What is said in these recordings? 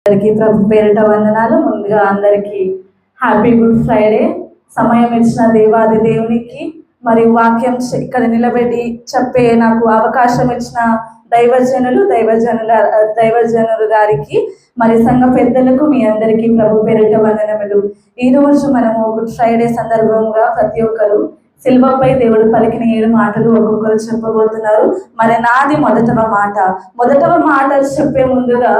అందరికీ ప్రభు పేరిట వందనాలు. ముందుగా అందరికీ హ్యాపీ గుడ్ ఫ్రైడే. సమయం ఇచ్చిన దేవాది దేవునికి మరి వాక్యం ఇక్కడ నిలబెట్టి చెప్పే నాకు అవకాశం ఇచ్చిన దైవజనులు గారికి మరి సంఘ పెద్దలకు మీ అందరికీ ప్రభు పేరిట వందనములు. ఈ రోజు మనము గుడ్ ఫ్రైడే సందర్భంగా ప్రతి ఒక్కరు సిల్వపై దేవుడు పలికిన 7 మాటలు ఒక్కొక్కరు చెప్పబోతున్నారు. మరి నాది మొదటవ మాట చెప్పే ముందుగా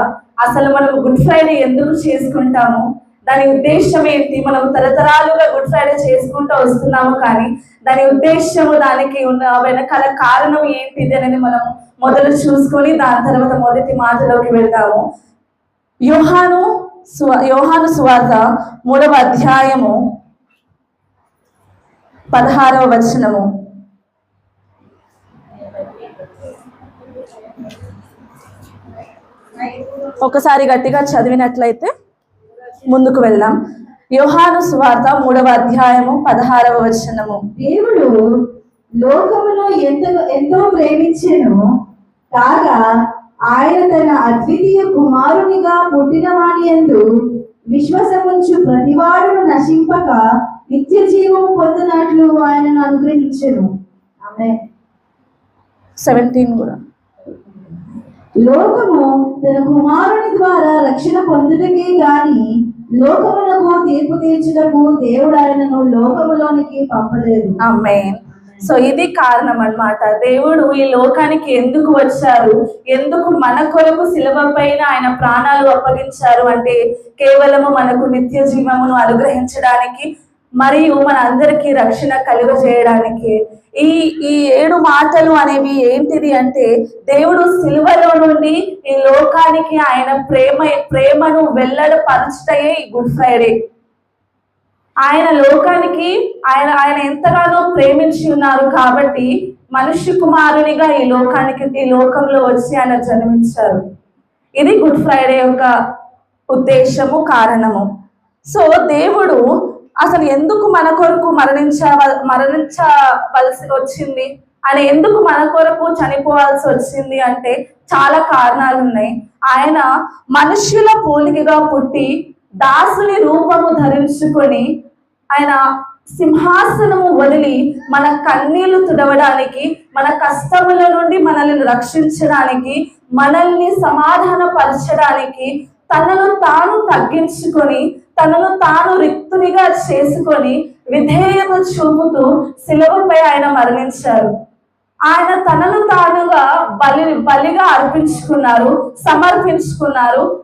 అసలు మనం గుడ్ ఫ్రైడే ఎందుకు చేసుకుంటాము, దాని ఉద్దేశం ఏంటి? మనం తరతరాలుగా గుడ్ ఫ్రైడే చేసుకుంటూ వస్తున్నాము, కానీ దాని ఉద్దేశము, దానికి ఉన్న వెనకాల కారణం ఏంటిది అనేది మనం మొదలు చూసుకొని దాని తర్వాత మొదటి మాటలోకి వెళ్తాము. యోహాను సువార్త 3వ అధ్యాయము 16వ వచనము. ఒకసారి గట్టిగా చదివినట్లయితే ముందుకు వెళ్దాం. యోహాను సువార్త 3వ అధ్యాయము 16వ వచనము. దేవుడు లోకమును ఎంతో ప్రేమించెను కాగా ఆయన తన అద్వితీయ కుమారునిగా పుట్టిన వాని యందు విశ్వాసముంచు ప్రతివాడును నశింపక నిత్య జీవము పొందినట్లు ఆయనను అనుగ్రహించెను. ఆమేన్. 17 కూడా. లోకము తన కుమారుని ద్వారా రక్షణ పొందుటకే గాని లోకమునకు తీర్పు తీర్చుటకు దేవుడు ఆయనను లోకములోనికి పంపలేదు. ఆమేన్. సో ఇది కారణం అన్నమాట. దేవుడు ఈ లోకానికి ఎందుకు వచ్చారు, ఎందుకు మన కొరకు శిలువ పైన ఆయన ప్రాణాలు అప్పగించారు అంటే కేవలము మనకు నిత్య జీవమును అనుగ్రహించడానికి మరియు మన అందరికీ రక్షణ కలుగజేయడానికి. ఈ 7 మాటలు అనేవి ఏంటిది అంటే దేవుడు సిలువలో నుండి ఈ లోకానికి ఆయన ప్రేమను వెల్లడపరచుటయే ఈ గుడ్ ఫ్రైడే. ఆయన లోకానికి ఆయన ఎంతగానో ప్రేమించి ఉన్నారు కాబట్టి మనుష్య కుమారునిగా ఈ లోకంలో వచ్చి ఆయన జన్మించారు. ఇది గుడ్ ఫ్రైడే యొక్క ఉద్దేశము, కారణము. సో దేవుడు అసలు ఎందుకు మన కొరకు మరణించవలసి వచ్చింది, ఆయన ఎందుకు మన కొరకు చనిపోవాల్సి వచ్చింది అంటే చాలా కారణాలు ఉన్నాయి. ఆయన మనుష్యుల పోలికగా పుట్టి దాసుని రూపము ధరించుకొని ఆయన సింహాసనము వదిలి మన కన్నీళ్లు తుడవడానికి, మన కష్టముల నుండి మనల్ని రక్షించడానికి, మనల్ని సమాధానపరచడానికి తనను తాను తగ్గించుకొని తనను తాను రిక్తునిగా చేసుకొని విధేయత చూపుతూ శిలువపై ఆయన మరణించారు. ఆయన తనను తానుగా బలిగా సమర్పించుకున్నారు.